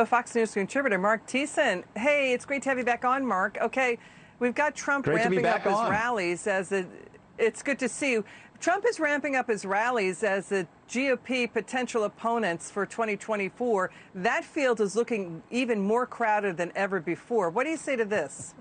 Fox News contributor Marc Thiessen. Hey, it's great to have you back on, Mark. Okay, we've got Trump ramping up his rallies it's good to see you. Trump is ramping up his rallies as the GOP potential opponents for 2024. That field is looking even more crowded than ever before. What do you say to this?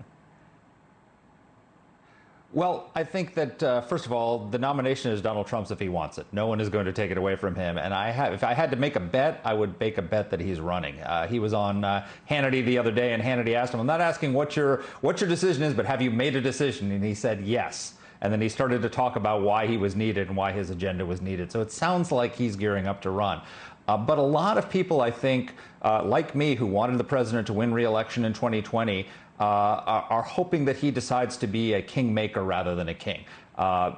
Well, I think that, first of all, the nomination is Donald Trump's if he wants it. No one is going to take it away from him. And if I had to make a bet, I would make a bet that he's running. He was on Hannity the other day, and Hannity asked him, I'm not asking what your decision is, but have you made a decision? And he said yes. And then he started to talk about why he was needed and why his agenda was needed. So it sounds like he's gearing up to run. But a lot of people, I think, like me, who wanted the president to win re-election in 2020, are hoping that he decides to be a kingmaker rather than a king.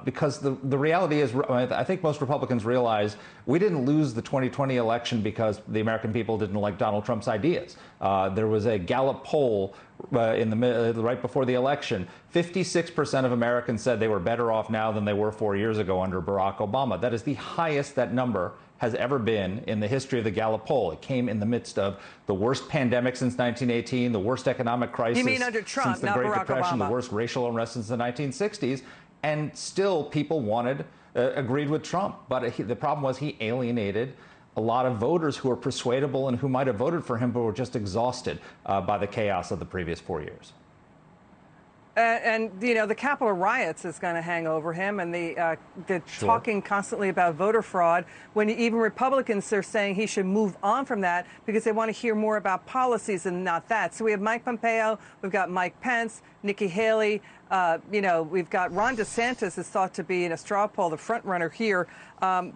Because the reality is, I think most Republicans realize we didn't lose the 2020 election because the American people didn't like Donald Trump's ideas. There was a Gallup poll right before the election. 56% of Americans said they were better off now than they were 4 years ago under Barack Obama. That is the highest that number has ever been in the history of the Gallup poll. It came in the midst of the worst pandemic since 1918, the worst economic crisis you mean under Trump, since the not Great Barack Depression, Obama. the worst racial unrest since the 1960s, and still people agreed with Trump. But the problem was he alienated a lot of voters who were persuadable and who might have voted for him but were just exhausted by the chaos of the previous 4 years. And you know, the Capitol riots is going to hang over him, and the sure. Talking constantly about voter fraud, when even Republicans are saying he should move on from that because they want to hear more about policies and not that. So we have Mike Pompeo, we've got Mike Pence, Nikki Haley, we've got Ron DeSantis is thought to be in a straw poll, the front runner here.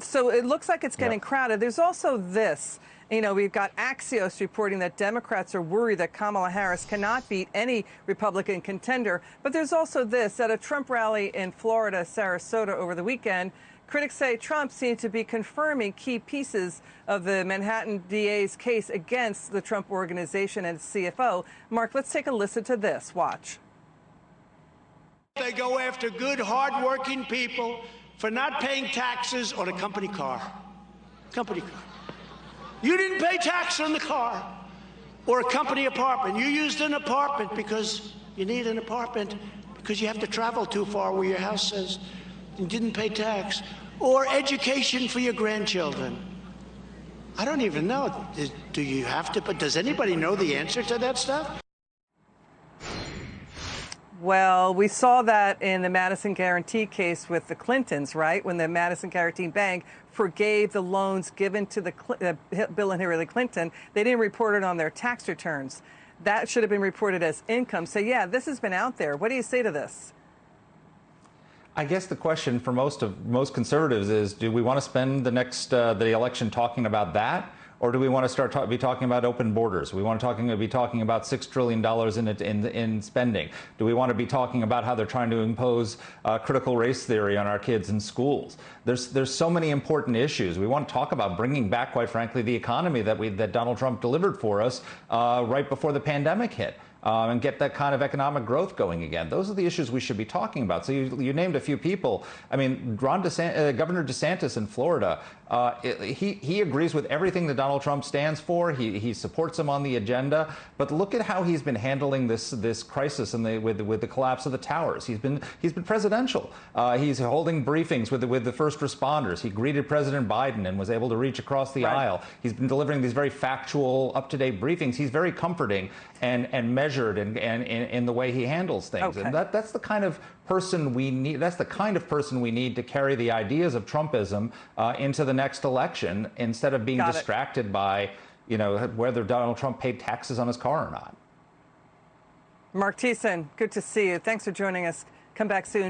So it looks like it's getting crowded. There's also this. We've got Axios reporting that Democrats are worried that Kamala Harris cannot beat any Republican contender. But there's also this. At a Trump rally in Florida, Sarasota, over the weekend, critics say Trump seemed to be confirming key pieces of the Manhattan DA's case against the Trump Organization and its CFO. Mark, let's take a listen to this. Watch. They go after good, hard-working people for not paying taxes on a company car. Company car. You didn't pay tax on the car or a company apartment. You used an apartment because you need an apartment because you have to travel too far where your house is. You didn't pay tax. Or education for your grandchildren. I don't even know. Do you have to? But does anybody know the answer to that stuff? Well, we saw that in the Madison Guarantee case with the Clintons, right? When the Madison Guarantee Bank forgave the loans given to the Bill and Hillary Clinton, they didn't report it on their tax returns. That should have been reported as income. So, yeah, this has been out there. What do you say to this? I guess the question for most conservatives is, do we want to spend the election talking about that? Or do we want to be talking about open borders? We want to be talking about $6 trillion in spending. Do we want to be talking about how they're trying to impose critical race theory on our kids in schools? There's so many important issues. We want to talk about bringing back, quite frankly, the economy that Donald Trump delivered for us right before the pandemic hit. And get that kind of economic growth going again. Those are the issues we should be talking about. So you named a few people. I mean, Governor DeSantis in Florida, he agrees with everything that Donald Trump stands for. He supports him on the agenda. But look at how he's been handling this crisis with the collapse of the towers. He's been presidential. He's holding briefings with the first responders. He greeted President Biden and was able to reach across the aisle. He's been delivering these very factual, up-to-date briefings. He's very comforting and measured in the way he handles things. Okay. And that's the kind of person we need. That's the kind of person we need to carry the ideas of Trumpism into the next election, instead of being distracted by, whether Donald Trump paid taxes on his car or not. Marc Thiessen, good to see you. Thanks for joining us. Come back soon.